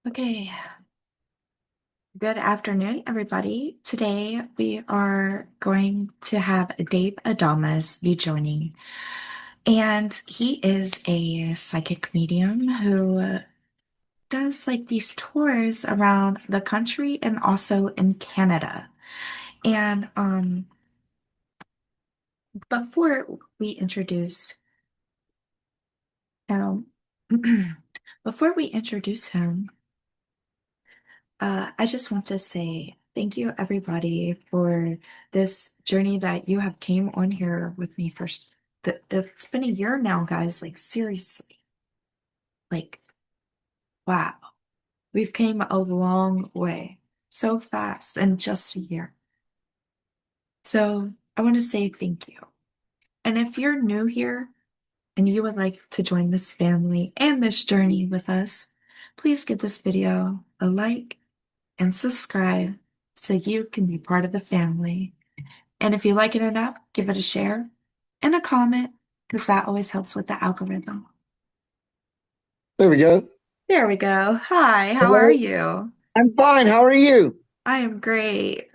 Okay, good afternoon, everybody. Today we are going to have Dave Adomus be joining, and he is a psychic medium who does like these tours around the country and also in Canada. And before we introduce him, before we introduce him, I just want to say thank you, everybody, for this journey that you have came on here with me for. It's been a year now, guys. Like seriously, like wow, we've came a long way so fast in just a year. So I want to say thank you. And if you're new here and you would like to join this family and this journey with us, please give this video a like and subscribe so you can be part of the family. And if you like it enough, give it a share and a comment because that always helps with the algorithm. There we go. There we go. Hi, how are Hello. you? I'm fine. How are you? I am great.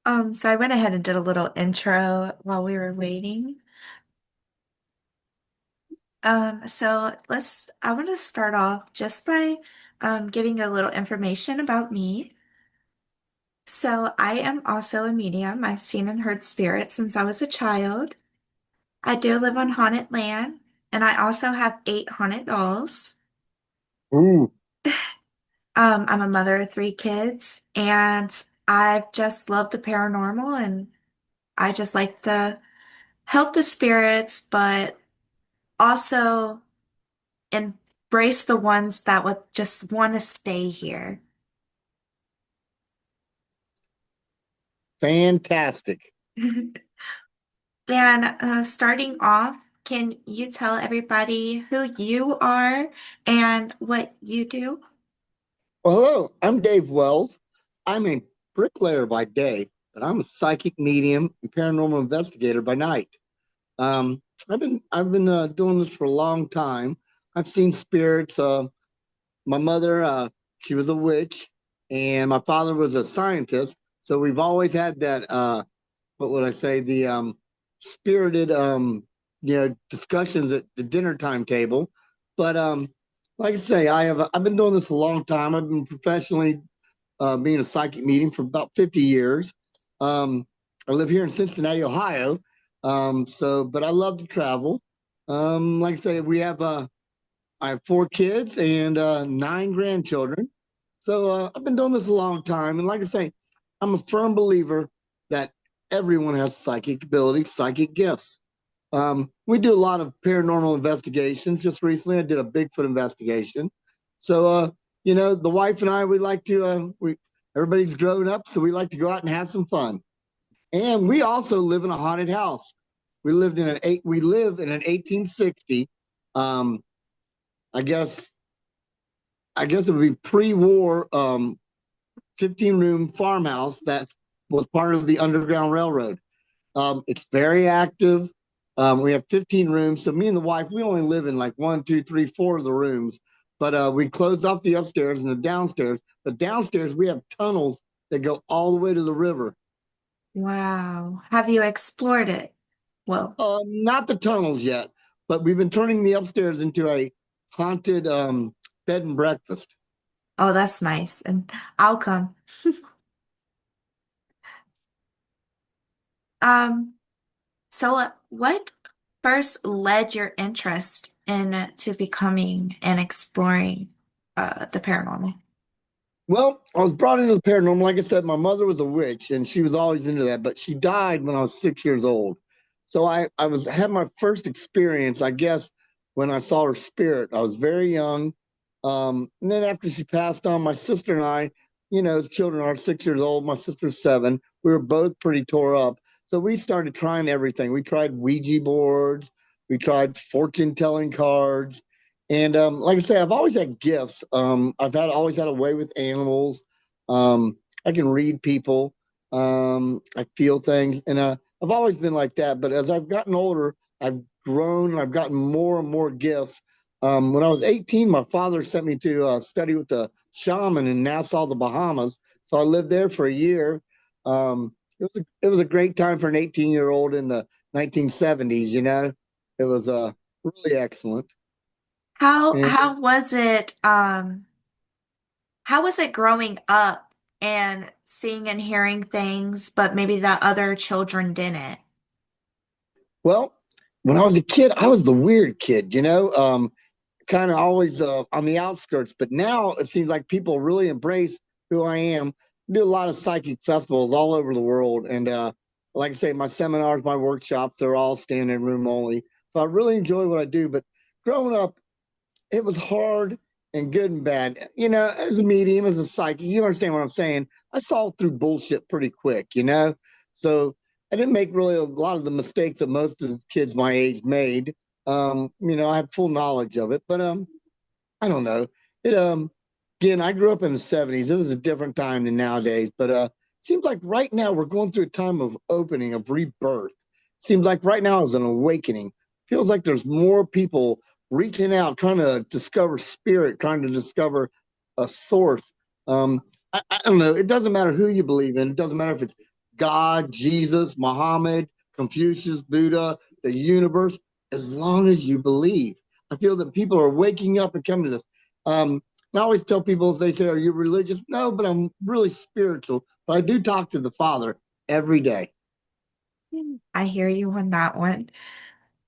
So I went ahead and did a little intro while we were waiting. I want to start off just by giving a little information about me. So I am also a medium. I've seen and heard spirits since I was a child. I do live on haunted land, and I also have 8 haunted dolls. Ooh, I'm a mother of 3 kids, and I've just loved the paranormal, and I just like to help the spirits, but also embrace the ones that would just want to stay here. fantastic. And starting off, can you tell everybody who you are and what you do? Well, hello. I'm Dave Wells. I'm a bricklayer by day, but I'm a psychic medium and paranormal investigator by night. I've been doing this for a long time. I've seen spirits. My mother, she was a witch, and my father was a scientist. So we've always had that. What would I say? The spirited, discussions at the dinner time table. But like I say, I've been doing this a long time. I've been professionally being a psychic medium for about 50 years. I live here in Cincinnati, Ohio. But I love to travel. Like I say, I have 4 kids and 9 grandchildren. So I've been doing this a long time. And like I say, I'm a firm believer that everyone has psychic abilities, psychic gifts. We do a lot of paranormal investigations. Just recently, I did a Bigfoot investigation. So, the wife and I, we like to, everybody's grown up, so we like to go out and have some fun. And we also live in a haunted house. We live in an 1860, um, I guess, I guess it would be pre-war, 15-room farmhouse that was part of the Underground Railroad. It's very active. We have 15 rooms. So me and the wife, we only live in like one, two, three, four of the rooms. But we closed off the upstairs and the downstairs. But downstairs, we have tunnels that go all the way to the river. Wow. Have you explored it? Well, Not the tunnels yet, but we've been turning the upstairs into a haunted bed and breakfast. oh, that's nice. And I'll come. Um, what first led your interest into becoming and exploring the paranormal? Well, I was brought into the paranormal. Like I said, my mother was a witch and she was always into that, but she died when I was 6 years old. So I had my first experience, I guess, when I saw her spirit. I was very young. And then after she passed on, my sister and I, as children are 6 years old, my sister's 7. We were both pretty tore up. So we started trying everything. We tried Ouija boards, we tried fortune telling cards. And like I say, I've always had gifts. I've had always had a way with animals. I can read people. I feel things, and I've always been like that. But as I've gotten older, I've grown and I've gotten more and more gifts. When I was 18, my father sent me to study with the shaman in Nassau, the Bahamas. So I lived there for a year. It was a great time for an 18-year-old in the 1970s. It was really excellent. And How was it how was it growing up and seeing and hearing things, but maybe that other children didn't? well, when I was a kid, I was the weird kid. Kind of always on the outskirts. But now it seems like people really embrace who I am. I do a lot of psychic festivals all over the world, and like I say, my seminars, my workshops, they're all standing room only. So I really enjoy what I do. But growing up, it was hard and good and bad. As a medium, as a psychic, you understand what I'm saying. I saw through bullshit pretty quick. So I didn't make really a lot of the mistakes that most of the kids my age made. I had full knowledge of it, but I don't know. It again, I grew up in the 70s. It was a different time than nowadays, but it seems like right now we're going through a time of opening, of rebirth. Seems like right now is an awakening. Feels like there's more people reaching out, trying to discover spirit, trying to discover a source. I don't know. It doesn't matter who you believe in. It doesn't matter if it's God, Jesus, Muhammad, Confucius, Buddha, the universe, as long as you believe. I feel that people are waking up and coming to this. I always tell people, if they say, "Are you religious?" No, but I'm really spiritual. But I do talk to the Father every day. I hear you on that one.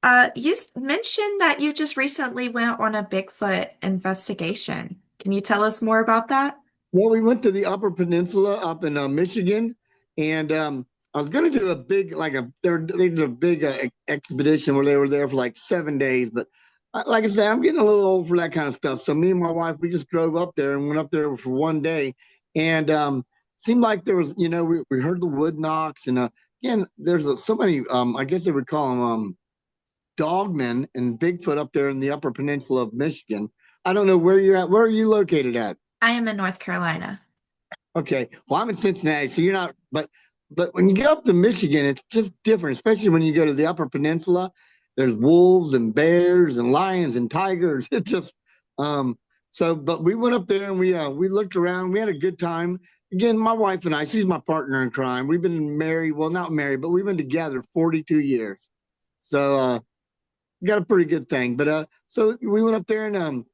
Mentioned that you just recently went on a Bigfoot investigation. Can you tell us more about that? Well, we went to the Upper Peninsula up in Michigan, and I was going to do a big, like they did a big expedition where they were there for like 7 days. But like I said, I'm getting a little old for that kind of stuff. So me and my wife, we just drove up there and went up there for one day, and seemed like there was, we heard the wood knocks, and again, there's so many, I guess they would call them dogmen and Bigfoot up there in the Upper Peninsula of Michigan. I don't know where you're at. Where are you located at? I am in North Carolina. Okay. Well, I'm in Cincinnati, so you're not. But when you get up to Michigan, it's just different, especially when you go to the Upper Peninsula. There's wolves and bears and lions and tigers. It just um. So, but we went up there and we looked around. We had a good time. Again, my wife and I. She's my partner in crime. We've been married. Well, not married, but we've been together 42 years. So got a pretty good thing. But so we went up there and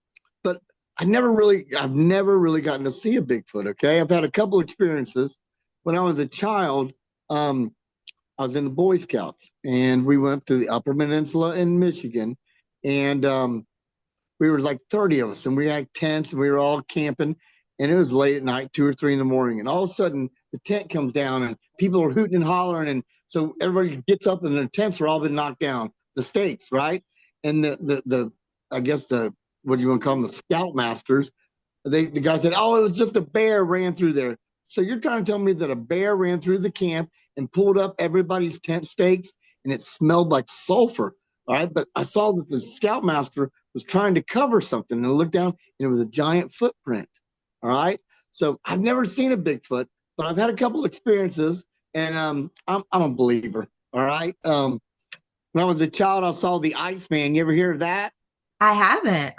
but I've never really gotten to see a Bigfoot. Okay, I've had a couple experiences. When I was a child, I was in the Boy Scouts, and we went to the Upper Peninsula in Michigan, and we were like 30 of us, and we had tents, and we were all camping, and it was late at night, 2 or 3 in the morning, and all of a sudden the tent comes down, and people are hooting and hollering, and so everybody gets up, and their tents are all been knocked down, the stakes, right, and the I guess the what do you want to call them, the scoutmasters, the guy said, "Oh, it was just a bear ran through there." So you're trying to tell me that a bear ran through the camp and pulled up everybody's tent stakes, and it smelled like sulfur. All right, but I saw that the scoutmaster was trying to cover something, and I looked down, and it was a giant footprint. All right, so I've never seen a Bigfoot, but I've had a couple experiences, and I'm a believer. All right, when I was a child, I saw the Iceman. You ever hear of that? I haven't.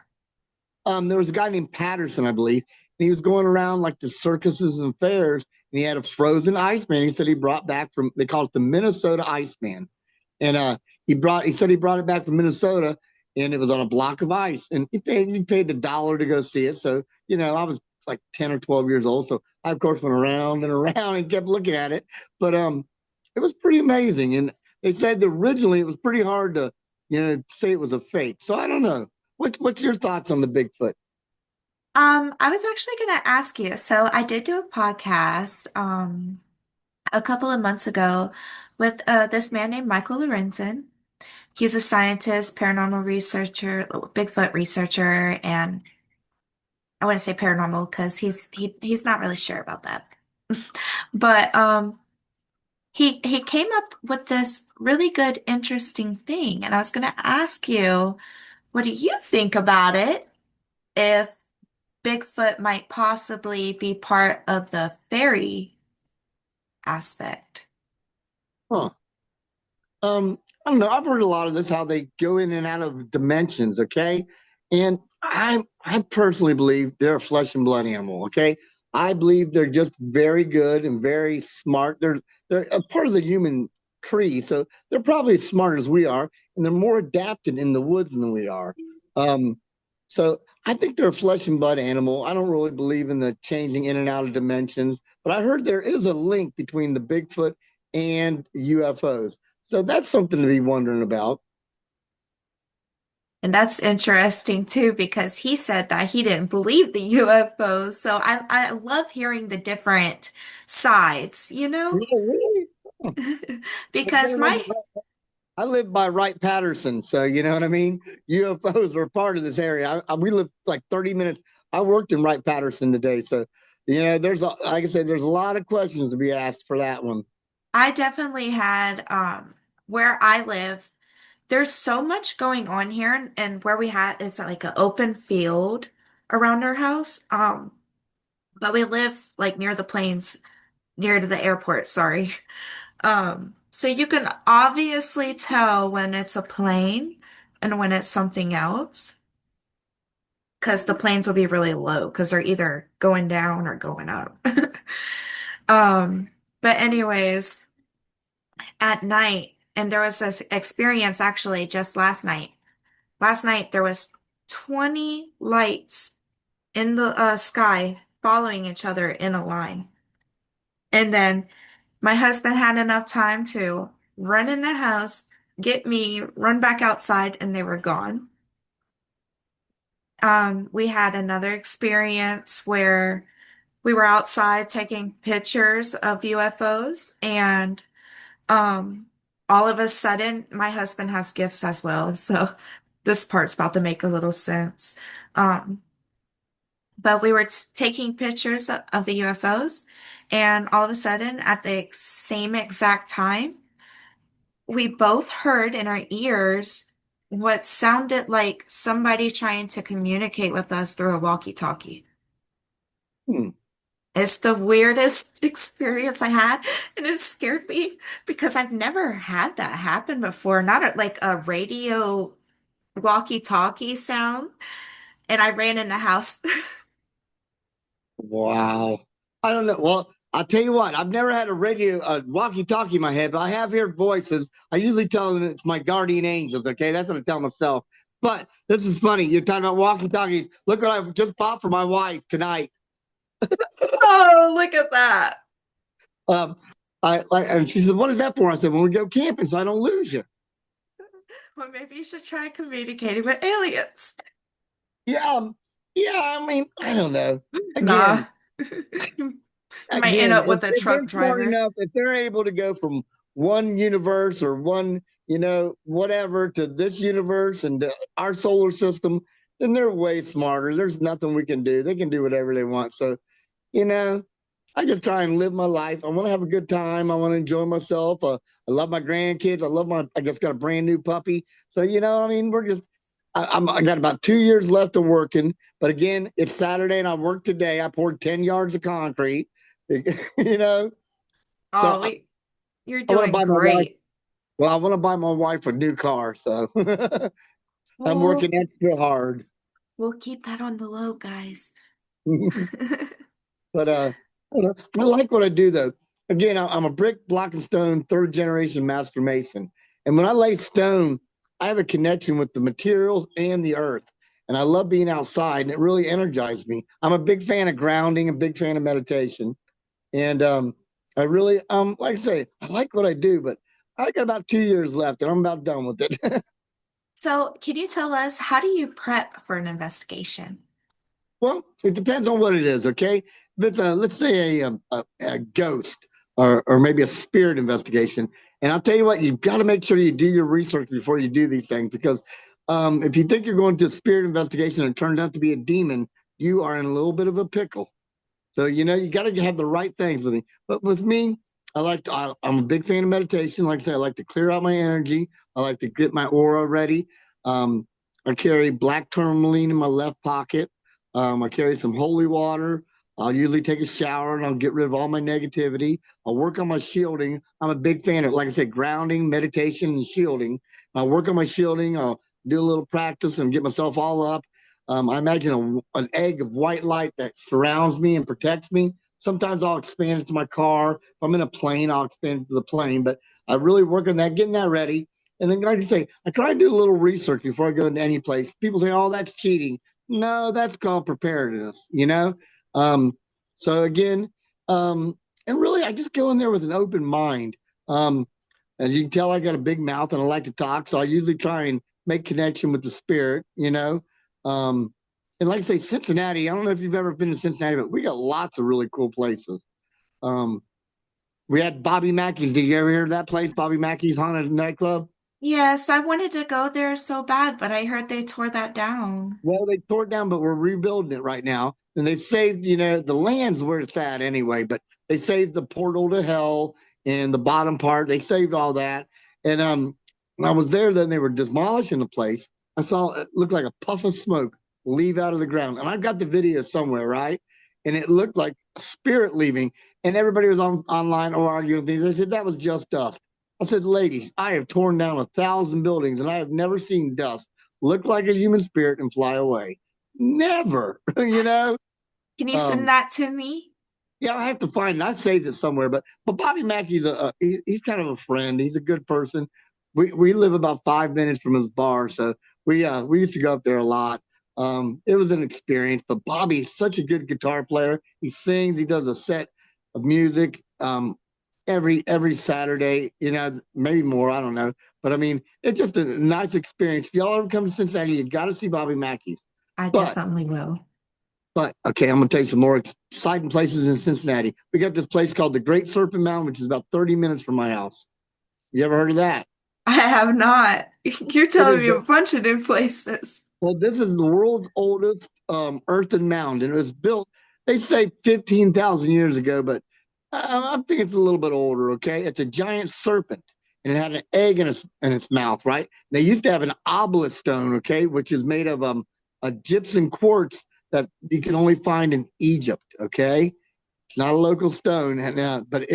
There was a guy named Patterson, I believe, and he was going around like the circuses and fairs, and he had a frozen Iceman. He said he brought back from, they call it the Minnesota Iceman, and he said he brought it back from Minnesota, and it was on a block of ice, and he paid $1 to go see it. So I was like 10 or 12 years old, so I of course went around and around and kept looking at it, but it was pretty amazing, and they said that originally it was pretty hard to say it was a fake. So I don't know. What's your thoughts on the Bigfoot? I was actually going to ask you. So I did do a podcast a couple of months ago with this man named Michael Lorenzen. He's a scientist, paranormal researcher, Bigfoot researcher, and I want to say paranormal because he's not really sure about that. But he came up with this really good, interesting thing, and I was going to ask you, what do you think about it? If Bigfoot might possibly be part of the fairy aspect. Huh. I don't know. I've heard a lot of this, how they go in and out of dimensions. Okay. And I personally believe they're a flesh and blood animal. Okay, I believe they're just very good and very smart. They're a part of the human tree, so they're probably as smart as we are, and they're more adapted in the woods than we are. Um, so I think they're a flesh and blood animal. I don't really believe in the changing in and out of dimensions, but I heard there is a link between the Bigfoot and UFOs. So that's something to be wondering about. And that's interesting too, because he said that he didn't believe the UFOs. So I love hearing the different sides, you know? Yeah, really? Oh, I Because didn't my know. I live by Wright Patterson, so you know what I mean. UFOs are part of this area. We live like 30 minutes. I worked in Wright Patterson today, so there's like I said, there's a lot of questions to be asked for that one. I definitely had where I live, there's so much going on here and where we had it's like an open field around our house. But we live like near the plains, near to the airport, sorry. So you can obviously tell when it's a plane and when it's something else, because the planes will be really low because they're either going down or going up. Um, but anyways, at night, and there was this experience actually just last night. Last night there was 20 lights in the sky following each other in a line. And then my husband had enough time to run in the house, get me, run back outside, and they were gone. We had another experience where we were outside taking pictures of UFOs, and um, all of a sudden, my husband has gifts as well, so this part's about to make a little sense. Um, but we were taking pictures of the UFOs, and all of a sudden, at the same exact time, we both heard in our ears what sounded like somebody trying to communicate with us through a walkie-talkie. Hmm. It's the weirdest experience I had, and it scared me because I've never had that happen before. Not like a radio walkie-talkie sound, and I ran in the house. Wow. I don't know. Well, I'll tell you what, I've never had a walkie-talkie in my head, but I have heard voices. I usually tell them it's my guardian angels. Okay, that's what I tell myself. But this is funny. You're talking about walkie-talkies. Look what I just bought for my wife tonight. Oh, look at that. Um, and she said, "What is that for?" I said, "When we go camping, so I don't lose you." Well, maybe you should try communicating with aliens. Yeah, yeah. I mean, I don't know. Nah. Again, You might end up with a if truck they're smart driver. enough, if they're able to go from one universe or one, whatever to this universe and to our solar system, then they're way smarter. There's nothing we can do. They can do whatever they want. So, you know, I just try and live my life. I want to have a good time. I want to enjoy myself. I love my grandkids. I just got a brand new puppy. So, I mean, I got about 2 years left of working. But again, it's Saturday and I worked today. I poured 10 yards of concrete, you know. So Oh, you're I want to doing buy my wife, great. I want to buy my wife a new car. So I'm Well, working extra hard. we'll keep that on the low, guys. But I like what I do though. Again, I'm a brick, block, and stone third generation master mason, and when I lay stone, I have a connection with the materials and the earth, and I love being outside, and it really energizes me. I'm a big fan of grounding, a big fan of meditation, and I really like I say, I like what I do, but I got about 2 years left, and I'm about done with it. So, can you tell us how do you prep for an investigation? Well, it depends on what it is. Okay, if it's let's say a ghost or maybe a spirit investigation, and I'll tell you what, you've got to make sure you do your research before you do these things because if you think you're going to a spirit investigation and it turns out to be a demon, you are in a little bit of a pickle. So you got to have the right things with me. But with me, I'm a big fan of meditation. Like I say, I like to clear out my energy. I like to get my aura ready. Um, I carry black tourmaline in my left pocket. I carry some holy water. I'll usually take a shower and I'll get rid of all my negativity. I'll work on my shielding. I'm a big fan of, like I said, grounding, meditation, and shielding. I'll work on my shielding. I'll do a little practice and get myself all up. I imagine an egg of white light that surrounds me and protects me. Sometimes I'll expand it to my car. If I'm in a plane, I'll expand it to the plane. But I really work on that, getting that ready. And then, like I say, I try to do a little research before I go into any place. People say, "Oh, that's cheating." No, that's called preparedness. Um, so again, and really, I just go in there with an open mind. Um, as you can tell, I got a big mouth and I like to talk, so I usually try and make connection with the spirit. And like I say, Cincinnati. I don't know if you've ever been to Cincinnati, but we got lots of really cool places. Um, we had Bobby Mackey's. Did you ever hear of that place, Bobby Mackey's Haunted Nightclub? Yes, I wanted to go there so bad, but I heard they tore that down. Well, they tore it down, but we're rebuilding it right now. And they've saved, the land's where it's at anyway, but they saved the portal to hell and the bottom part. They saved all that. And when I was there, then they were demolishing the place. I saw it looked like a puff of smoke leave out of the ground. And I've got the video somewhere, right? And it looked like a spirit leaving. And everybody was online or arguing things. I said, that was just dust. I said, ladies, I have torn down 1,000 buildings and I have never seen dust look like a human spirit and fly away. Never, you know. Can you send Um, that to me? yeah, I have to find it. I've saved it somewhere, but Bobby Mackey's he's kind of a friend. He's a good person. We live about 5 minutes from his bar, so we used to go up there a lot. It was an experience. But Bobby's such a good guitar player. He sings. He does a set of music every Saturday. Maybe more. I don't know. But I mean, it's just a nice experience. If y'all ever come to Cincinnati, you got to see Bobby Mackey's. I But definitely will. but okay, I'm gonna tell you some more exciting places in Cincinnati. We got this place called the Great Serpent Mountain, which is about 30 minutes from my house. You ever heard of that? I have not. You're It telling is me a bunch of new places. well, this is the world's oldest earthen mound, and it was built. They say 15,000 years ago, but I think it's a little bit older. Okay, it's a giant serpent, and it had an egg in its mouth. Right? They used to have an obelisk stone, okay, which is made of a gypsum quartz that you can only find in Egypt. Okay, it's not a local stone, but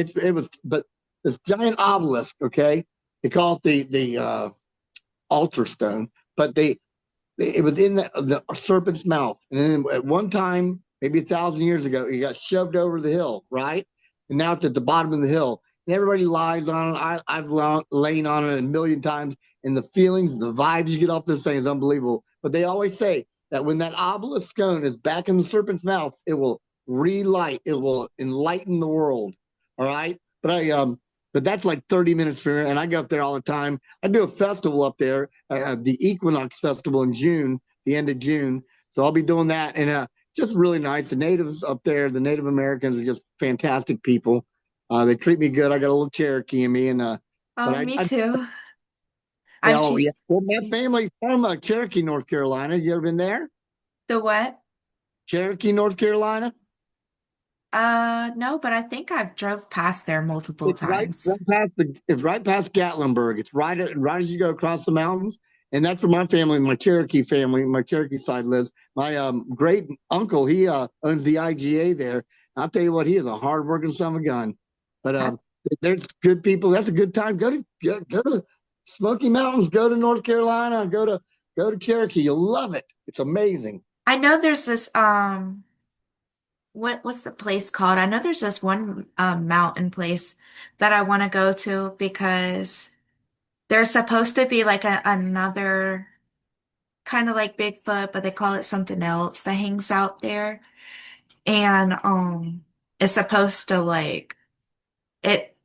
but this giant obelisk. Okay, they call it the altar stone, but it was in the serpent's mouth. And then at one time, maybe 1,000 years ago, it got shoved over the hill, right? And now it's at the bottom of the hill. And everybody lies on it. I've lain on it a million times. And the feelings, the vibes you get off this thing is unbelievable. But they always say that when that obelisk stone is back in the serpent's mouth, it will relight, it will enlighten the world. All right. But that's like 30 minutes from here, and I go up there all the time. I do a festival up there, the Equinox Festival in June, the end of June. So I'll be doing that, and just really nice. The natives up there, the Native Americans are just fantastic people. They treat me good. I got a little Cherokee in me, and but Oh, me I too. I'm oh che yeah. Well, my family's from Cherokee, North Carolina. You ever been there? the what? Cherokee, North Carolina. No, but I think I've drove past there multiple It's right times. past it's right past Gatlinburg. It's right as you go across the mountains, and that's where my Cherokee family, my Cherokee side lives. My great uncle, he owns the IGA there. I'll tell you what, he is a hardworking son of a gun. But I, there's good people. That's a good time. Go to Smoky Mountains. Go to North Carolina. Go to Cherokee. You'll love it. It's amazing. I know there's this what's the place called? I know there's this one mountain place that I want to go to because there's supposed to be like another kind of like Bigfoot, but they call it something else that hangs out there. And it's supposed to like it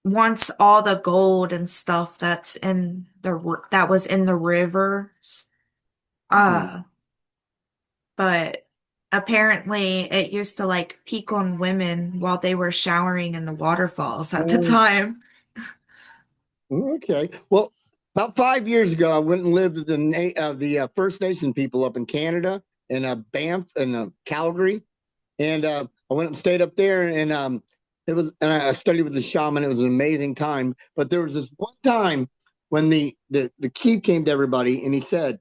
wants all the gold and stuff that was in the rivers. Hmm. Uh, but apparently it used to like peek on women while they were showering in the waterfalls at the time. Okay. Well, about 5 years ago, I went and lived with the First Nation people up in Canada in Banff and Calgary, and I went and stayed up there, and I studied with the shaman. It was an amazing time. But there was this one time when the chief came to everybody, and he said,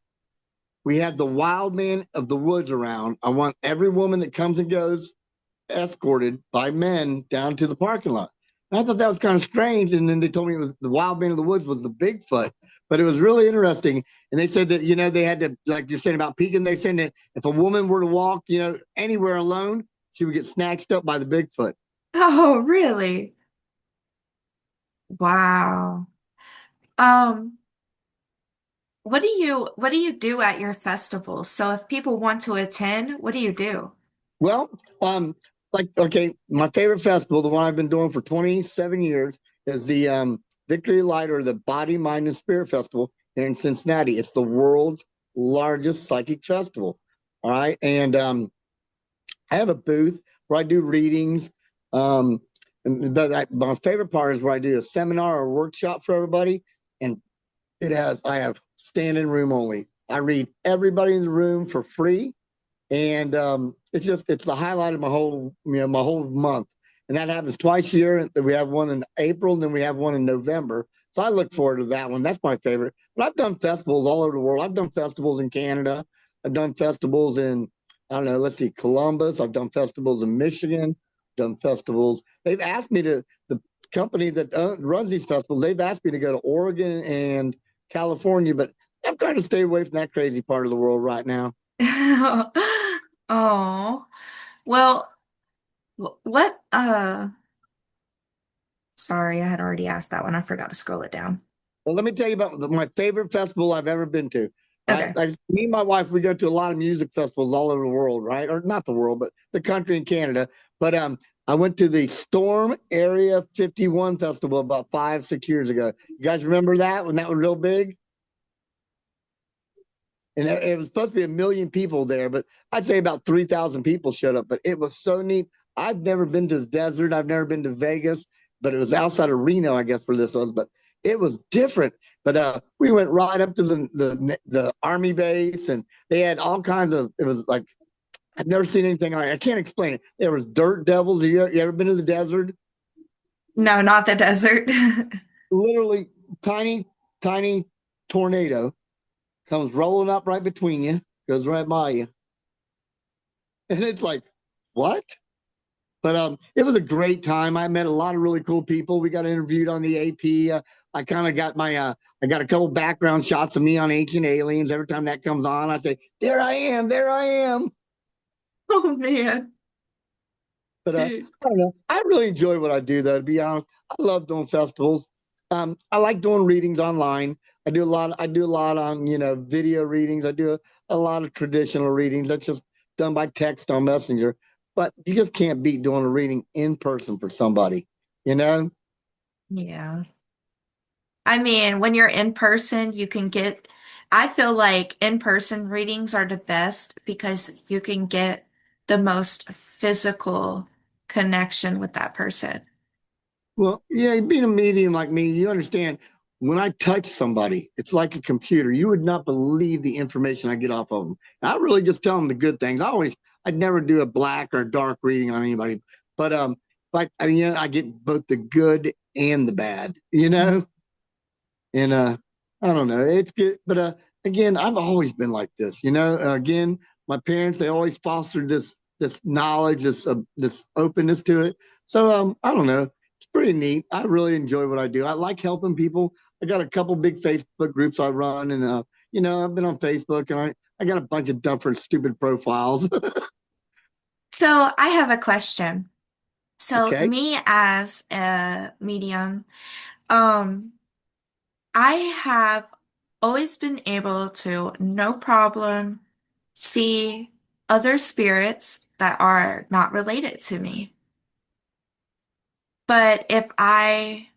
"We have the wild man of the woods around. I want every woman that comes and goes escorted by men down to the parking lot." And I thought that was kind of strange. And then they told me it was the wild man of the woods was the Bigfoot. But it was really interesting. And they said that, they had to, like you're saying about peeking, they're saying that if a woman were to walk, anywhere alone, she would get snatched up by the Bigfoot. Oh, really? Wow. Um, what do you do at your festivals? So if people want to attend, what do you do? Well, like, okay, my favorite festival, the one I've been doing for 27 years, is the Victory Light, or the Body, Mind, and Spirit Festival here in Cincinnati. It's the world's largest psychic festival. All right. And I have a booth where I do readings. Um, but my favorite part is where I do a seminar or workshop for everybody. And I have standing room only. I read everybody in the room for free, and it's the highlight of my whole month. And that happens twice a year. We have one in April, and then we have one in November. So I look forward to that one. That's my favorite. But I've done festivals all over the world. I've done festivals in Canada. I've done festivals in, I don't know, let's see, Columbus. I've done festivals in Michigan. Done festivals. They've asked me to, the company that runs these festivals, they've asked me to go to Oregon and California, but I'm trying to stay away from that crazy part of the world right now. Oh, well, what, sorry, I had already asked that one. I forgot to scroll it down. Well, let me tell you about my favorite festival I've ever been to. Okay. Me and my wife, we go to a lot of music festivals all over the world, right? Or not the world, but the country in Canada. But I went to the Storm Area 51 festival about 5, 6 years ago. You guys remember that when that was real big? And it was supposed to be 1 million people there, but I'd say about 3,000 people showed up. But it was so neat. I've never been to the desert. I've never been to Vegas, but it was outside of Reno, I guess, where this was. But it was different. But we went right up to the army base, and they had all kinds of. It was like I've never seen anything like. I can't explain it. There was dirt devils. You ever been to the desert? No, not the desert. Literally tiny, tiny tornado comes rolling up right between you, goes right by you. And it's like, what? But it was a great time. I met a lot of really cool people. We got interviewed on the AP. I kind of got I got a couple background shots of me on Ancient Aliens. Every time that comes on, I say, there I am, there I am. Oh man, But dude. I don't know. I really enjoy what I do, though, to be honest. I love doing festivals. I like doing readings online. I do a lot on, video readings. I do a lot of traditional readings. That's just done by text on Messenger. But you just can't beat doing a reading in person for somebody, you know? Yeah. I mean, when you're in person, I feel like in-person readings are the best because you can get the most physical connection with that person. Well, yeah, being a medium like me, you understand when I touch somebody, it's like a computer. You would not believe the information I get off of them. And I really just tell them the good things. I'd never do a black or dark reading on anybody, but like I get both the good and the bad, and I don't know, it's good, but again, I've always been like this, again, my parents, they always fostered this knowledge, this openness to it. So I don't know, it's pretty neat. I really enjoy what I do. I like helping people. I got a couple big Facebook groups I run, and I've been on Facebook, and I got a bunch of different stupid profiles. So I have a question. So Okay. me as a medium, um, I have always been able to, no problem, see other spirits that are not related to me. But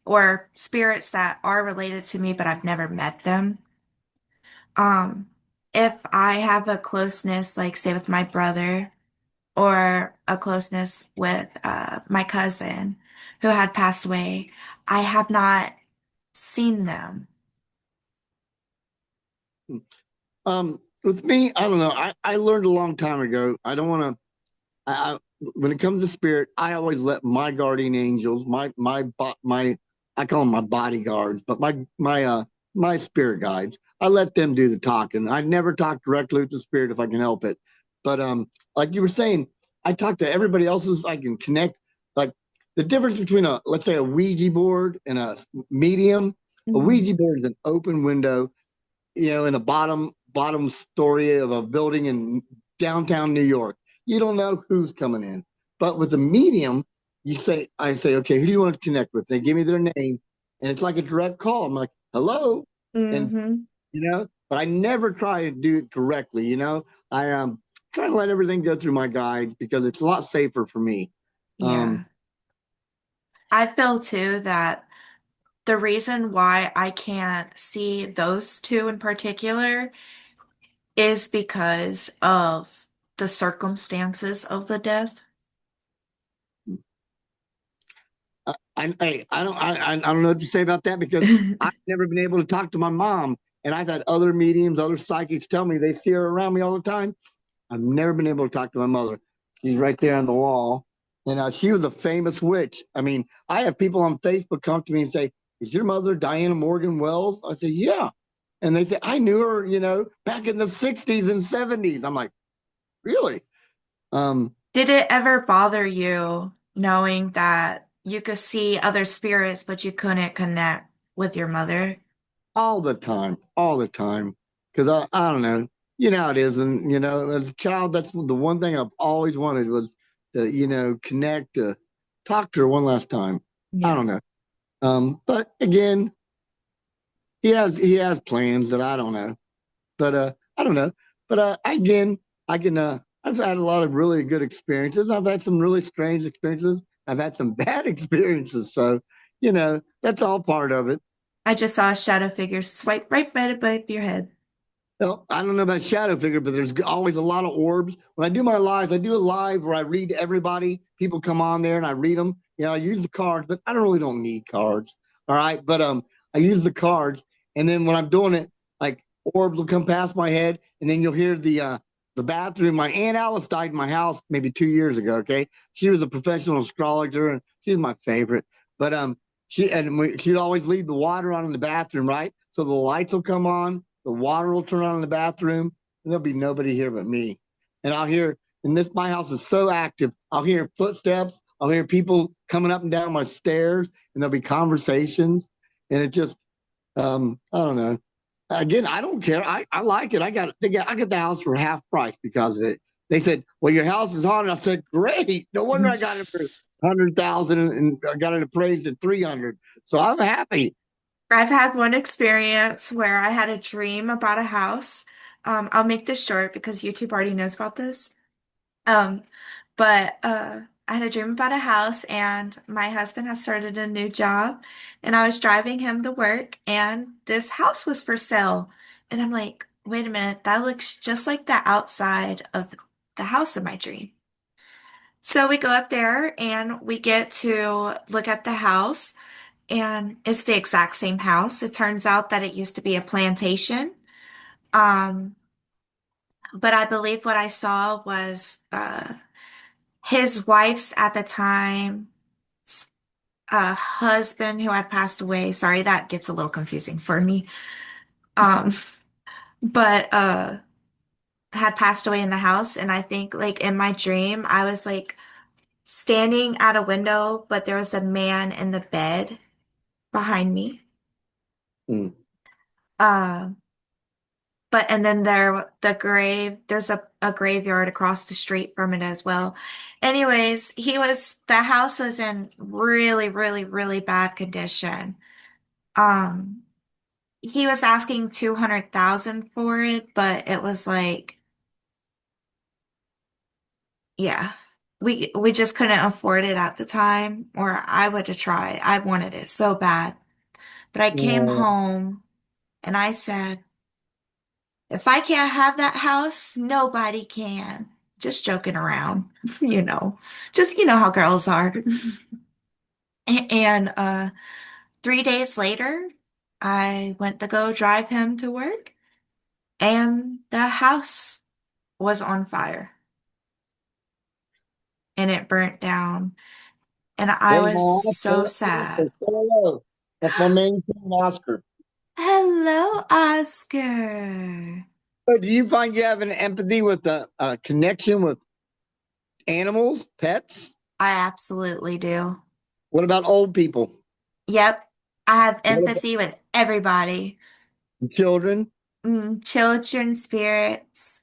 or spirits that are related to me, but I've never met them, um, if I have a closeness, like say with my brother, or a closeness with my cousin who had passed away, I have not seen them. With me, I don't know. I learned a long time ago. I don't want to. When it comes to spirit, I always let my guardian angels, my I call them my bodyguards, but my spirit guides, I let them do the talking. I never talk directly with the spirit if I can help it. But like you were saying, I talk to everybody else's. I can connect. Like the difference between let's say a Ouija board and a medium. A Mhm. Ouija board is an open window, in a bottom story of a building in downtown New York. You don't know who's coming in. But with a medium, I say, okay, who do you want to connect with? They give me their name, and it's like a direct call. I'm like, hello, and Mhm. but I never try to do it directly. I try to let everything go through my guides because it's a lot safer for me. Um, Yeah. I feel too that the reason why I can't see those two in particular is because of the circumstances of the death. I don't know what to say about that because I've never been able to talk to my mom, and I've had other mediums, other psychics tell me they see her around me all the time. I've never been able to talk to my mother. She's right there on the wall, and she was a famous witch. I mean, I have people on Facebook come to me and say, "Is your mother Diana Morgan Wells?" I say, "Yeah," and they say, "I knew her, back in the '60s and '70s." I'm like, "Really?" Um, Did it ever bother you knowing that you could see other spirits, but you couldn't connect with your mother? all the time. Because I don't know, how it is, and as a child, that's the one thing I've always wanted was to, connect, to talk to her one last time. I Yeah. don't know. But again, he has plans that I don't know. But I don't know. But again, I can. I've had a lot of really good experiences. I've had some really strange experiences. I've had some bad experiences. So that's all part of it. I just saw a shadow figure swipe right by above your head. Well, I don't know about shadow figure, but there's always a lot of orbs. When I do my lives, I do a live where I read to everybody. People come on there and I read them. I use the cards, but I don't need cards. All right, but I use the cards, and then when I'm doing it, like orbs will come past my head, and then you'll hear the bathroom. My aunt Alice died in my house maybe 2 years ago. Okay, she was a professional astrologer, and she's my favorite. But she'd always leave the water on in the bathroom, right? So the lights will come on, the water will turn on in the bathroom, and there'll be nobody here but me. And my house is so active. I'll hear footsteps. I'll hear people coming up and down my stairs, and there'll be conversations. And it just, I don't know. Again, I don't care. I like it. I got the house for half price because of it. They said, "Well, your house is haunted." I said, "Great. No wonder I got it for 100,000 and I got it appraised at 300. So I'm happy." I've had one experience where I had a dream about a house. I'll make this short because YouTube already knows about this. Um, but I had a dream about a house, and my husband has started a new job, and I was driving him to work, and this house was for sale. And I'm like, wait a minute, that looks just like the outside of the house in my dream. So we go up there and we get to look at the house, and it's the exact same house. It turns out that it used to be a plantation. Um, but I believe what I saw was his wife's at the time husband who had passed away. Sorry, that gets a little confusing for me. Um, but had passed away in the house, and I think like in my dream, I was like standing at a window, but there was a man in the bed behind me. Mm. Uh, but and then there's a graveyard across the street from it as well. Anyways, the house was in really, really, really bad condition. Um, he was asking 200,000 for it, but it was like, yeah, we just couldn't afford it at the time, or I would have tried. I wanted it so bad. But I came Yeah. home and I said, if I can't have that house, nobody can. Just joking around, you know, just you know how girls are. And 3 days later, I went to go drive him to work, and the house was on fire and it burnt down. And I Hey, was my so sad. hello. That's my main thing, Oscar. Hello, Oscar. So do you find you have an empathy with a connection with animals, pets? I absolutely do. What about old people? Yep. I have What about empathy with everybody. children? Children, spirits.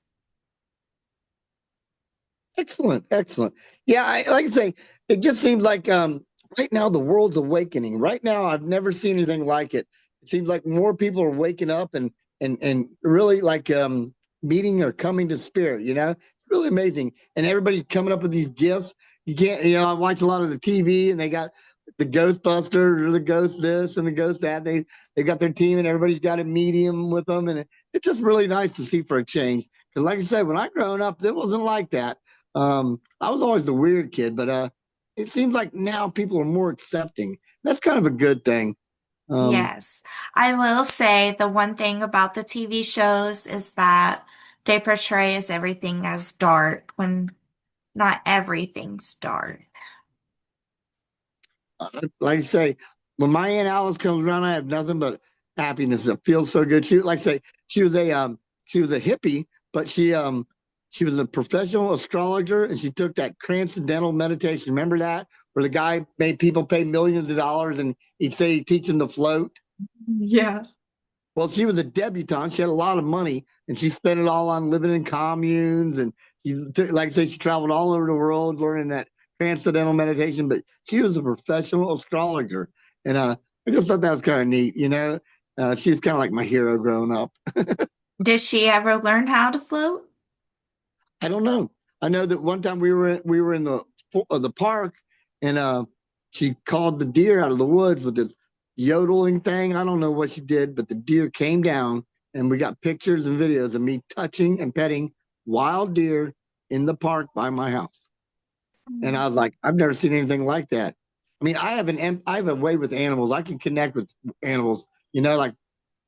Excellent, excellent. Yeah, like I say, it just seems like right now the world's awakening. Right now, I've never seen anything like it. It seems like more people are waking up and really like meeting or coming to spirit. It's really amazing. And everybody's coming up with these gifts. You can't, I watch a lot of the TV, and they got the Ghostbusters or the Ghost this and the Ghost that. They got their team, and everybody's got a medium with them, and it's just really nice to see for a change. Because, like I said, when I growing up, it wasn't like that. I was always the weird kid, but it seems like now people are more accepting. That's kind of a good thing. Um, Yes. I will say the one thing about the TV shows is that they portray as everything as dark when not everything's dark. like I say, when my Aunt Alice comes around, I have nothing but happiness. It feels so good. Like I say, she was a hippie, but she was a professional astrologer, and she took that transcendental meditation. Remember that, where the guy made people pay millions of dollars, and he'd say he'd teach them to float. Yeah. Well, she was a debutante. She had a lot of money, and she spent it all on living in communes. And like I say, she traveled all over the world learning that transcendental meditation. But she was a professional astrologer, and I just thought that was kind of neat. She was kind of like my hero growing up. Did she ever learn how to float? I don't know. I know that one time we were in the park, and she called the deer out of the woods with this yodeling thing. I don't know what she did, but the deer came down, and we got pictures and videos of me touching and petting wild deer in the park by my house. And I was like, I've never seen anything like that. I mean, I have a way with animals. I can connect with animals. Like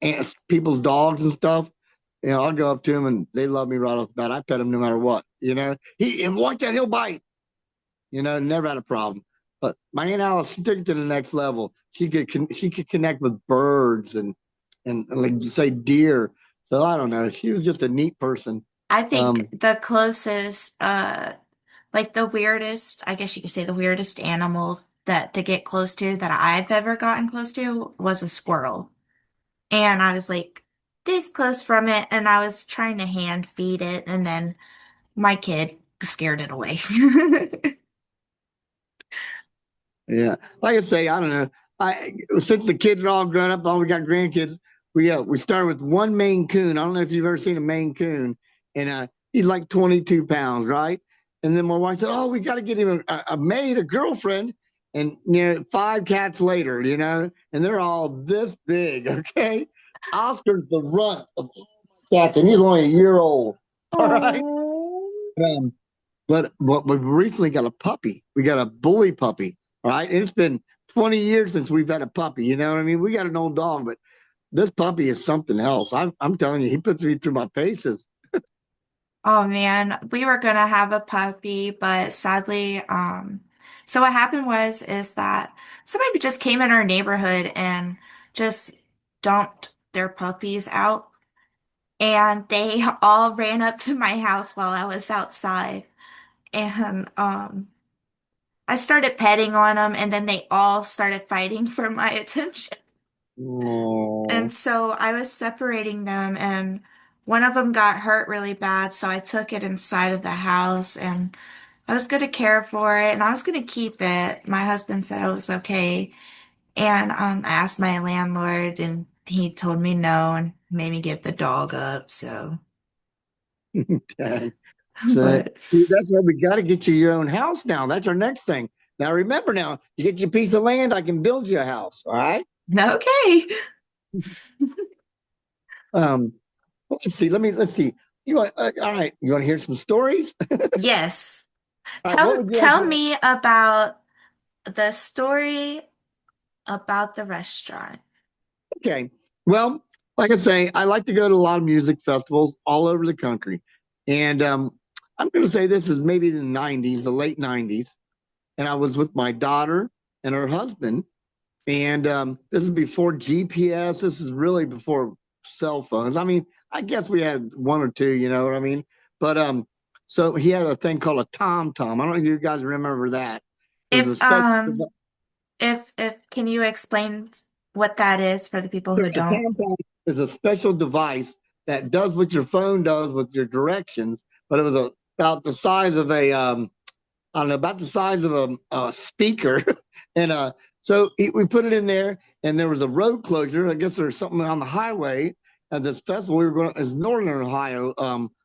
ants, people's dogs and stuff. I'll go up to them and they love me right off the bat. I pet them no matter what. He and like that he'll bite. Never had a problem. But my Aunt Alice, she took it to the next level. She could connect with birds and like say deer. So I don't know. She was just a neat person. I think Um, the closest, like the weirdest, I guess you could say the weirdest animal that to get close to that I've ever gotten close to was a squirrel. And I was like this close from it, and I was trying to hand feed it, and then my kid scared it away. Yeah, like I say, I don't know. I Since the kids are all grown up, all we got grandkids. We started with one Maine Coon. I don't know if you've ever seen a Maine Coon, and he's like 22 pounds, right? And then my wife said, "Oh, we got to get him a maid, a girlfriend." And 5 cats later, and they're all this big. Okay, Oscar's the runt of all my cats, and he's only a year old. All right. Oh. Um, but we recently got a puppy. We got a bully puppy. All right. And it's been 20 years since we've had a puppy. You know what I mean? We got an old dog, but this puppy is something else. I'm telling you, he puts me through my paces. Oh man, we were gonna have a puppy, but sadly, so what happened was is that somebody just came in our neighborhood and just dumped their puppies out, and they all ran up to my house while I was outside, and I started petting on them, and then they all started fighting for my attention. And Oh, so I was separating them, and one of them got hurt really bad. So I took it inside of the house, and I was going to care for it, and I was going to keep it. My husband said it was okay. And I asked my landlord, and he told me no and made me give the dog up. So, dang. So but see, that's why we got to get you your own house now. That's our next thing. Now, remember now, you get you a piece of land, I can build you a house. All right. okay. Um, let's see. Let's see. All right. You want to hear some stories? Yes. All right. What would you like Tell to know? me about the story about the restaurant. Okay. Well, like I say, I like to go to a lot of music festivals all over the country. And I'm going to say this is maybe the 90s, the late 90s. And I was with my daughter and her husband. And this is before GPS. This is really before cell phones. I mean, I guess we had one or two, you know what I mean? But so he had a thing called a Tom Tom. I don't know if you guys remember that. It was a If special. if can you explain? what that is for the people who A don't? tampon is a special device that does what your phone does with your directions, but it was about the size of I don't know, about the size of a speaker. And we put it in there, and there was a road closure. I guess there was something on the highway at this festival. We were going as Northern Ohio,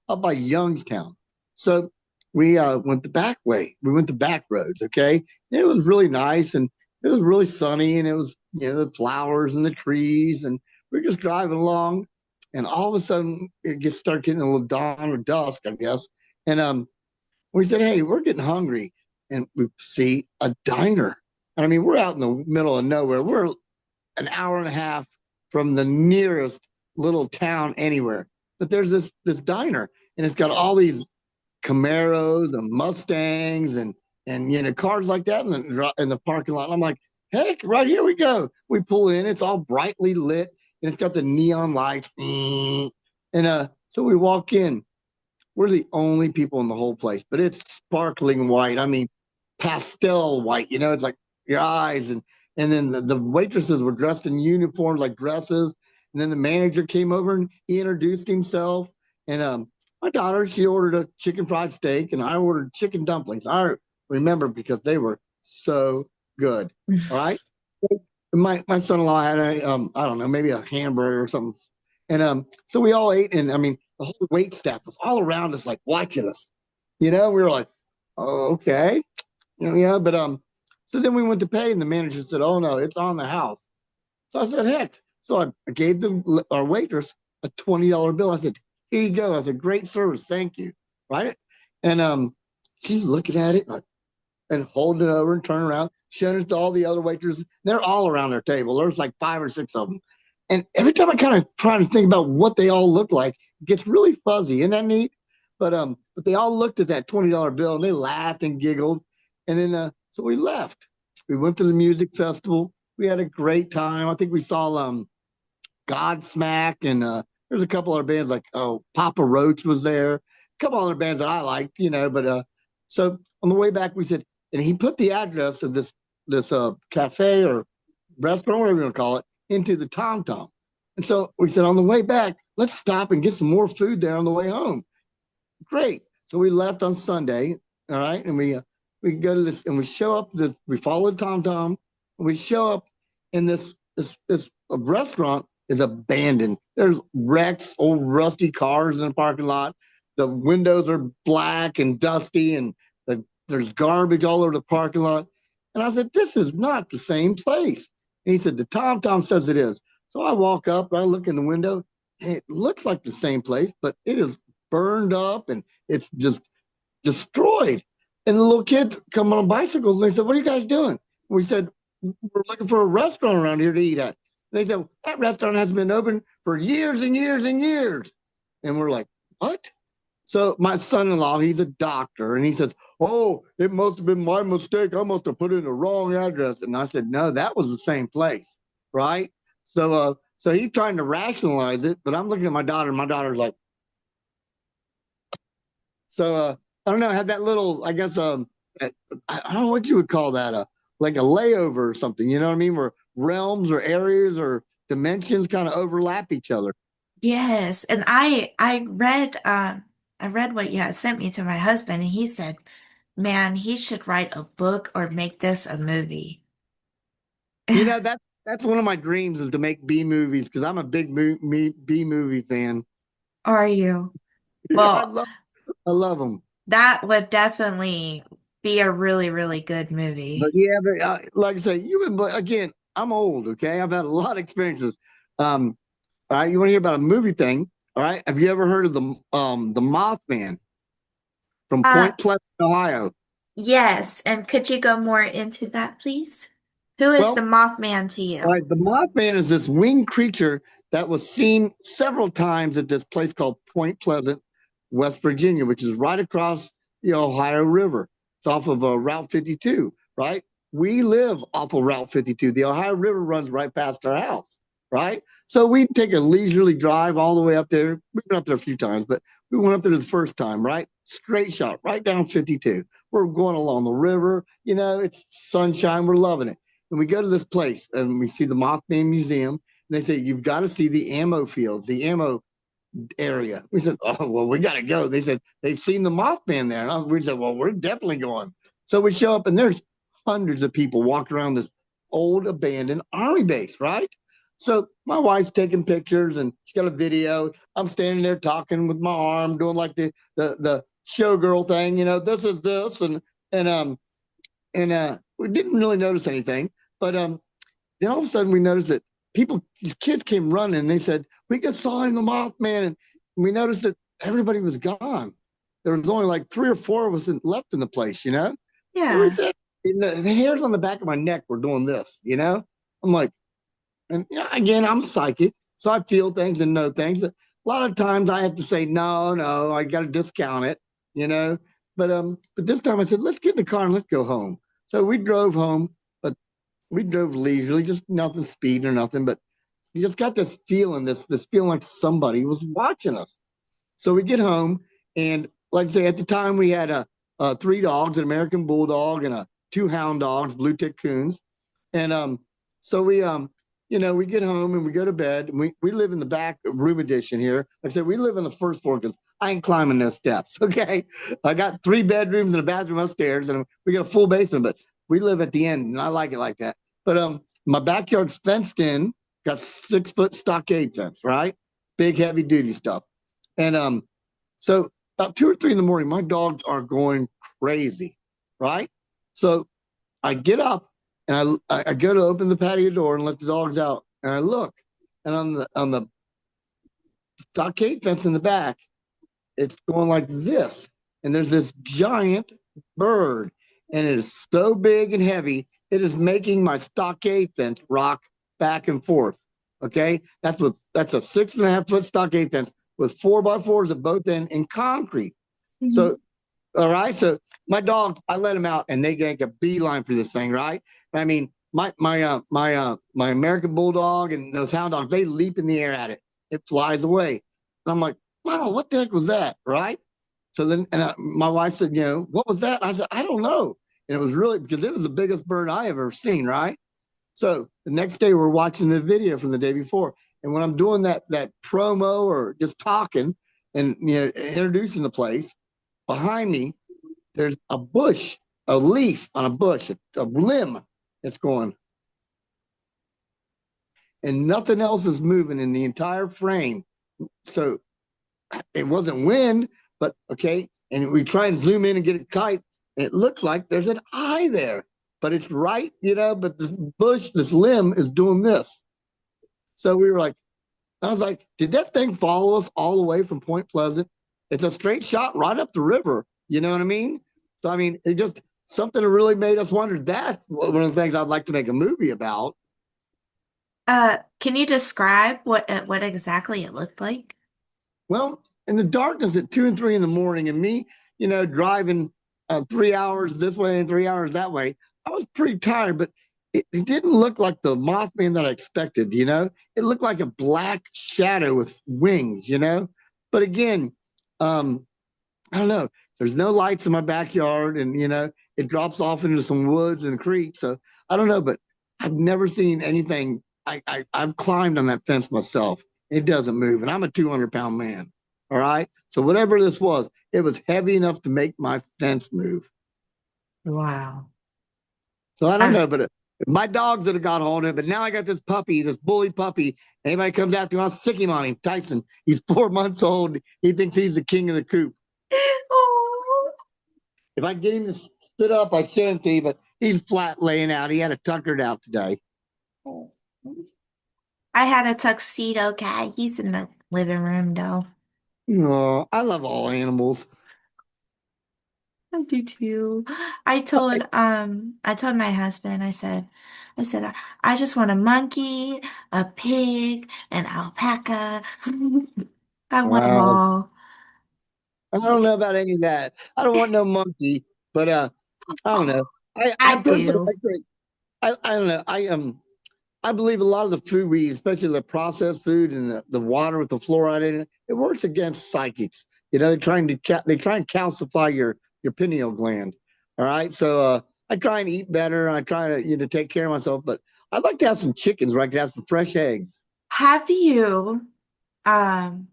up by Youngstown. So we went the back way. We went the back roads. Okay, and it was really nice, and it was really sunny, and it was the flowers and the trees, and we are just driving along, and all of a sudden it just started getting a little dawn or dusk, I guess, and we said, hey, we're getting hungry. And we see a diner. And I mean, we're out in the middle of nowhere. We're an hour and a half from the nearest little town anywhere. But there's this diner, and it's got all these Camaros and Mustangs and cars like that in the parking lot. And I'm like, heck, right here we go. We pull in, it's all brightly lit, and it's got the neon lights. And so we walk in. We're the only people in the whole place, but it's sparkling white. I mean, pastel white. It's like your eyes, and then the waitresses were dressed in uniforms like dresses, and then the manager came over and he introduced himself. And my daughter, she ordered a chicken fried steak, and I ordered chicken dumplings. I remember because they were so good. All right. My son-in-law had I don't know, maybe a hamburger or something. And so we all ate, and I mean, the whole wait staff was all around us, like watching us. We were like, "Oh, okay, yeah." But so then we went to pay, and the manager said, "Oh no, it's on the house." So I said, "Heck!" So I gave our waitress a $20 bill. I said, "Here you go." I said, "Great service, thank you." Right? And she's looking at it and holding it over and turning around, showing it to all the other waiters. They're all around their table. There's like 5 or 6 of them. And every time I kind of try to think about what they all look like, it gets really fuzzy. Isn't that neat? But they all looked at that $20 bill and they laughed and giggled. And then so we left. We went to the music festival. We had a great time. I think we saw Godsmack, and there's a couple other bands like Papa Roach was there. A couple other bands that I liked. But so on the way back, we said, and he put the address of this cafe or restaurant, whatever you want to call it, into the TomTom. And so we said, on the way back, let's stop and get some more food there on the way home. Great. So we left on Sunday, all right, and we go to this, and we show up. We follow TomTom, and we show up, and this restaurant is abandoned. There's wrecks, old rusty cars in the parking lot. The windows are black and dusty, and there's garbage all over the parking lot. And I said, this is not the same place. And he said, the TomTom says it is. So I walk up, I look in the window, and it looks like the same place, but it is burned up and it's just destroyed. And the little kids come on bicycles, and they said, what are you guys doing? We said, we're looking for a restaurant around here to eat at. They said, that restaurant hasn't been open for years and years and years. And we're like, what? So my son-in-law, he's a doctor, and he says, oh, it must have been my mistake. I must have put in the wrong address. And I said, no, that was the same place, right? So he's trying to rationalize it, but I'm looking at my daughter, and my daughter's like, so I don't know, I had that little, I guess, I don't know what you would call that, like a layover or something, you know what I mean? Where realms or areas or dimensions kind of overlap each other. Yes, and I read what you had sent me to my husband, and he said, "Man, he should write a book or make this a movie." That's one of my dreams is to make B movies because I'm a big B movie fan. Are you? Yeah, Well, I love them. that would definitely be a really, really good But movie. yeah, but like I say, again. I'm old. Okay, I've had a lot of experiences. All right, you want to hear about a movie thing? All right, have you ever heard of the Mothman from Uh, Point Pleasant, Ohio? yes, and could you go more into that, please? Who is the Well, Mothman to all you? right, the Mothman is this winged creature that was seen several times at this place called Point Pleasant, West Virginia, which is right across the Ohio River. It's off of Route 52, right? We live off of Route 52. The Ohio River runs right past our house, right? So we take a leisurely drive all the way up there. We've been up there a few times, but we went up there the first time, right? Straight shot, right down 52. We're going along the river. It's sunshine. We're loving it. And we go to this place and we see the Mothman Museum. And they say, you've got to see the ammo fields, the ammo area. We said, oh, well, we got to go. They said, they've seen the Mothman there. And we said, well, we're definitely going. So we show up and there's hundreds of people walking around this old abandoned army base, right? So my wife's taking pictures and she's got a video. I'm standing there talking with my arm, doing like the showgirl thing, this is this. And we didn't really notice anything. But then all of a sudden we noticed that these kids came running and they said, we just saw him, the Mothman. And we noticed that everybody was gone. There was only like 3 or 4 of us left in the place, And we Yeah. said, the hairs on the back of my neck were doing this. I'm like, and again, I'm psychic, so I feel things and know things. But a lot of times I have to say, no, I got to discount it, you know. But this time I said, let's get in the car and let's go home. So we drove home, but we drove leisurely, just nothing speed or nothing. But you just got this feeling, this feeling like somebody was watching us. So we get home, and like I say, at the time we had 3 dogs, an American Bulldog and 2 hound dogs, blue tick coons. And so we get home and we go to bed. And we live in the back room addition here. Like I said, we live on the first floor because I ain't climbing those steps. Okay, I got 3 bedrooms and a bathroom upstairs, and we got a full basement. But we live at the end, and I like it like that. But my backyard's fenced in, got 6-foot stockade fence, right? Big heavy duty stuff. And so about 2 or 3 in the morning, my dogs are going crazy, right? So I get up and I go to open the patio door and let the dogs out, and I look, and on the stockade fence in the back, it's going like this, and there's this giant bird, and it is so big and heavy, it is making my stockade fence rock back and forth. Okay, that's a 6.5-foot stockade fence with 4x4s at both ends in concrete. Mhm. So all right. So my dogs, I let them out and they make a beeline for this thing, right? I mean, my American Bulldog and those hound dogs, they leap in the air at it. It flies away. And I'm like, wow, what the heck was that? Right. So then, my wife said, what was that? And I said, I don't know. And it was really because it was the biggest bird I ever seen. Right. So the next day we're watching the video from the day before. And when I'm doing that promo or just talking and, introducing the place, behind me, there's a bush, a leaf on a bush, a limb that's going, and nothing else is moving in the entire frame. So it wasn't wind, but okay. And we try and zoom in and get it tight. And it looks like there's an eye there, but it's right, but this bush, this limb is doing this. So we were like, I was like, did that thing follow us all the way from Point Pleasant? It's a straight shot right up the river. You know what I mean? So, I mean, it just something that really made us wonder. That's one of the things I'd like to make a movie about. Can you describe what exactly it looked like? Well, in the darkness at 2 and 3 in the morning, and me, driving 3 hours this way and 3 hours that way, I was pretty tired, but it didn't look like the Mothman that I expected. It looked like a black shadow with wings. But again, I don't know. There's no lights in my backyard, and it drops off into some woods and creeks. So I don't know, but I've never seen anything. I've climbed on that fence myself. It doesn't move, and I'm a 200-pound man. All right. So whatever this was, it was heavy enough to make my fence move. Wow. So I don't I, know, but my dogs that have got hold of it. But now I got this puppy, this bully puppy. Anybody comes after me, I'll sick him on him. Tyson, he's 4 months old. He thinks he's the king of the coop. oh, If I get him to sit up, I can to you, but he's flat laying out. He had a tuckered out today. I had a tuxedo cat. He's in the living room though. Oh, I love all animals. I do too. I told my husband, I said, I just want a monkey, a pig, an alpaca. I want them Wow. all. I don't know about any of that. I don't want no monkey, but I don't know. I I personally do. like I don't know. I believe a lot of the food we eat, especially the processed food and the water with the fluoride in it, it works against psychics. They try and calcify your pineal gland. All right. So I try and eat better. I try to, take care of myself, but I'd like to have some chickens where I could have some fresh eggs. Have you, um,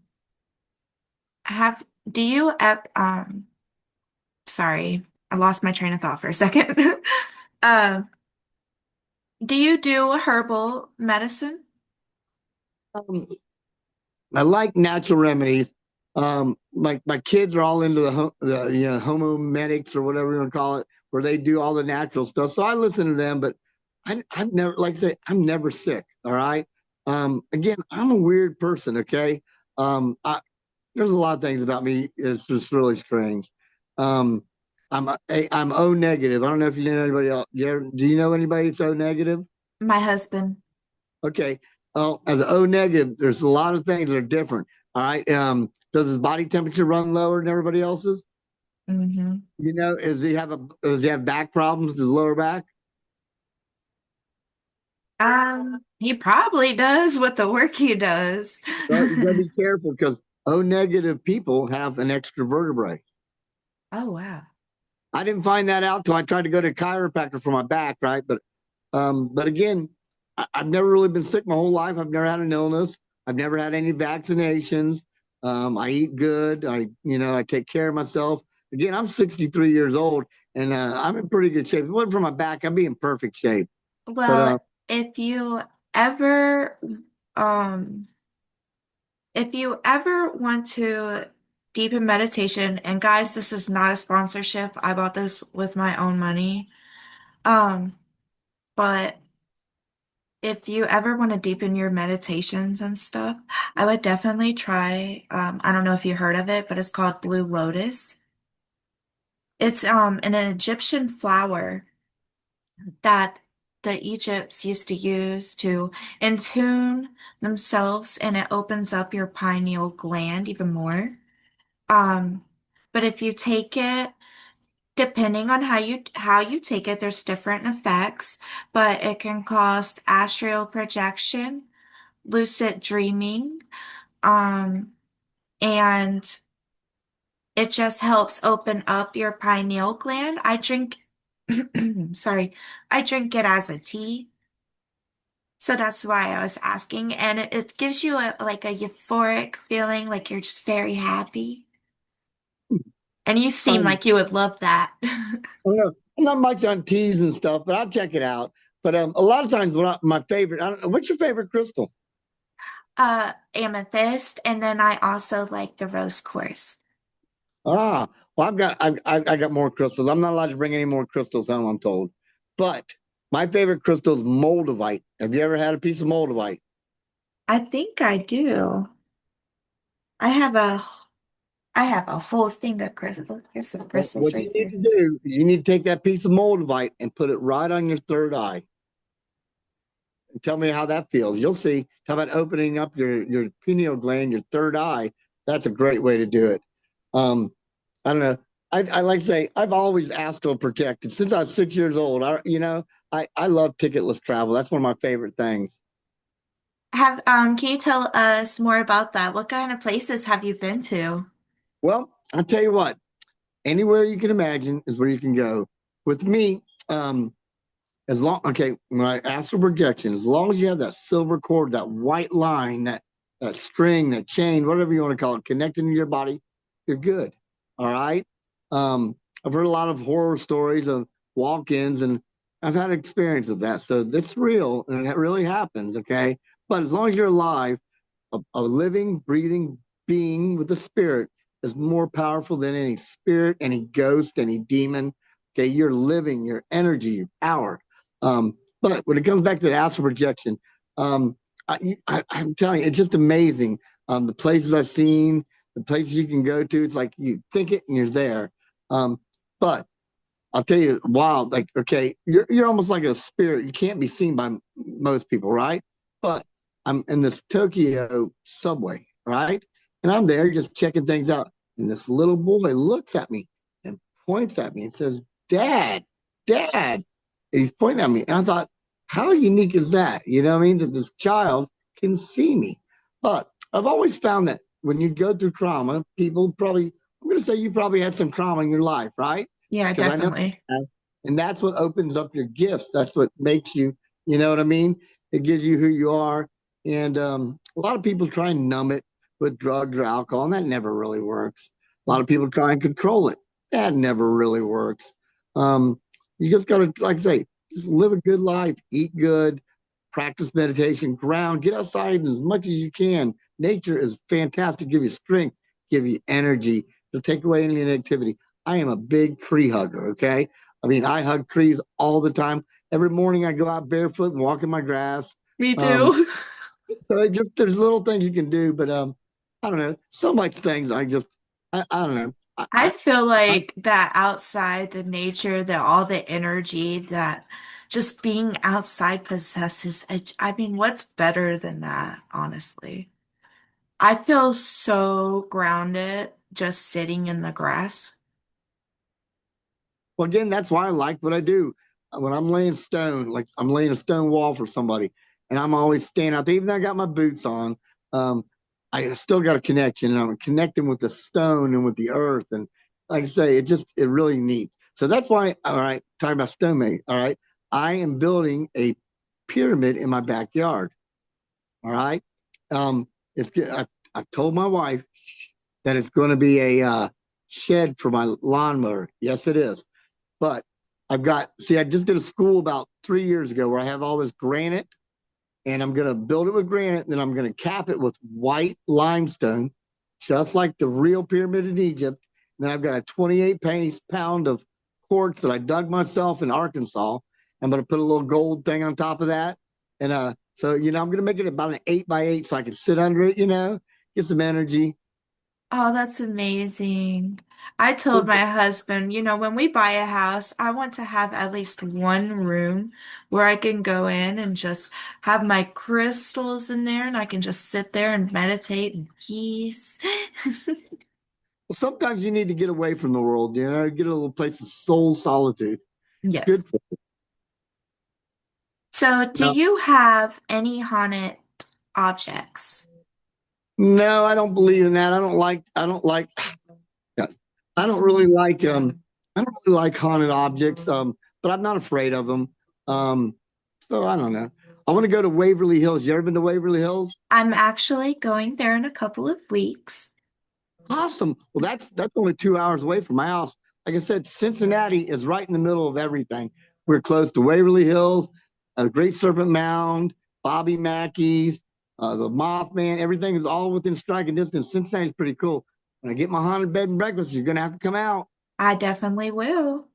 do you, sorry, I lost my train of thought for a second. Um, do you do herbal medicine? Um, I like natural remedies. My kids are all into the homomedics or whatever you want to call it, where they do all the natural stuff. So I listen to them, but I've never, like I say, I'm never sick. All right. Again, I'm a weird person. Okay. I, there's a lot of things about me. It's just really strange. Um, I'm O negative. I don't know if you know anybody else. Do you know anybody that's O negative? My husband. Okay. Oh, as an O negative, there's a lot of things that are different. All right. Does his body temperature run lower than everybody else's? Hmm. Does he have back problems with his lower back? He probably does with the work he does. Well, you gotta be careful because O negative people have an extra vertebrae. Oh, wow. I didn't find that out till I tried to go to a chiropractor for my back, right? But again, I've never really been sick my whole life. I've never had an illness. I've never had any vaccinations. I eat good. I take care of myself. Again, I'm 63 years old and I'm in pretty good shape. If it wasn't for my back, I'd be in perfect shape. But Well, if you ever, um, if you ever want to deepen meditation, and guys, this is not a sponsorship. I bought this with my own money. Um, but if you ever want to deepen your meditations and stuff, I would definitely try, I don't know if you heard of it, but it's called Blue Lotus. It's an Egyptian flower that the Egypts used to use to intune themselves, and it opens up your pineal gland even more. Um, but if you take it, depending on how you take it, there's different effects, but it can cause astral projection, lucid dreaming, um, and it just helps open up your pineal gland. I drink, sorry, I drink it as a tea. So that's why I was asking. And it gives you like a euphoric feeling, like you're just very happy. And you seem um, like you would love that. I don't know. I'm not much on teas and stuff, but I'll check it out. But a lot of times, my favorite, I don't know, what's your favorite crystal? Amethyst, and then I also like the rose quartz. Ah, well, I got more crystals. I'm not allowed to bring any more crystals home, I'm told. But my favorite crystal is moldavite. Have you ever had a piece of moldavite? I think I do. I have a I have a whole thing of crystals. Here's some Well, crystals what you right need here. to do, you need to take that piece of moldavite and put it right on your third eye. And tell me how that feels. You'll see. How about opening up your pineal gland, your third eye? That's a great way to do it. Um, I don't know. I like to say I've always astral protected since I was 6 years old. I love ticketless travel. That's one of my favorite things. Can you tell us more about that? What kind of places have you been to? Well, I'll tell you what, anywhere you can imagine is where you can go. With me, okay, my astral projection, as long as you have that silver cord, that white line, that string, that chain, whatever you want to call it, connecting to your body, you're good. All right. I've heard a lot of horror stories of walk-ins, and I've had experience of that. So that's real, and it really happens. Okay, but as long as you're alive, a living, breathing being with a spirit is more powerful than any spirit, any ghost, any demon. Okay, you're living, your energy, your power. But when it comes back to the astral projection, I'm telling you, it's just amazing. The places I've seen, the places you can go to, it's like you think it and you're there. Um, but I'll tell you, wow, like, okay, you're almost like a spirit. You can't be seen by most people, right? But I'm in this Tokyo subway, right? And I'm there just checking things out. And this little boy looks at me and points at me and says, Dad, Dad. And he's pointing at me. And I thought, how unique is that? You know what I mean? That this child can see me. But I've always found that when you go through trauma, people probably, I'm going to say you probably had some trauma in your life, right? Yeah, Because I know definitely. And that's what opens up your gifts. That's what makes you, you know what I mean? It gives you who you are. And a lot of people try and numb it with drugs or alcohol, and that never really works. A lot of people try and control it. That never really works. Um, you just got to, like I say, just live a good life, eat good, practice meditation, ground, get outside as much as you can. Nature is fantastic, give you strength, give you energy, to take away any negativity. I am a big tree hugger, okay? I mean, I hug trees all the time. Every morning I go out barefoot and walk in my grass. Me Um, too. so there's little things you can do, but I don't know. So much things I don't know. I feel I like that outside, the nature, the all the energy that just being outside possesses. I mean, what's better than that, honestly? I feel so grounded just sitting in the grass. Well, again, that's why I like what I do. When I'm laying stone, like I'm laying a stone wall for somebody, and I'm always standing out there, even though I got my boots on, um, I still got a connection, and I'm connecting with the stone and with the earth. And like I say, it really neat. So that's why, all right, talking about stonemason, all right, I am building a pyramid in my backyard. All right. Um, I've told my wife that it's going to be a shed for my lawnmower. Yes, it is. But I just did a school about 3 years ago where I have all this granite and I'm going to build it with granite. And then I'm going to cap it with white limestone, just like the real pyramid in Egypt. And then I've got a 28 pound of quartz that I dug myself in Arkansas. I'm going to put a little gold thing on top of that. And so, I'm going to make it about an 8 by 8 so I can sit under it, get some energy. Oh, that's amazing. I told my husband, when we buy a house, I want to have at least one room where I can go in and just have my crystals in there and I can just sit there and meditate in peace. Sometimes you need to get away from the world, get a little place of soul solitude. It's good Yes. for So, do you. you have any haunted objects? No, I don't believe in that. I don't really like I don't really like haunted objects. But I'm not afraid of them. So I don't know. I want to go to Waverly Hills. You ever been to Waverly Hills? I'm actually going there in a couple of weeks. Awesome. Well, that's only 2 hours away from my house. Like I said, Cincinnati is right in the middle of everything. We're close to Waverly Hills, Great Serpent Mound, Bobby Mackey's, the Mothman. Everything is all within striking distance. Cincinnati's pretty cool. When I get my haunted bed and breakfast, you're gonna have to come out. I definitely will.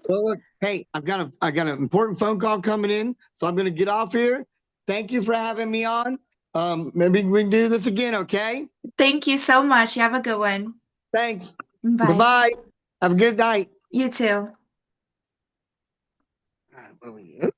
Well, look, hey, I got an important phone call coming in, so I'm gonna get off here. Thank you for having me on. Maybe we can do this again, okay? Thank you so much. You have a good one. Thanks. Bye Bye. bye. Have a good night. You too. All right,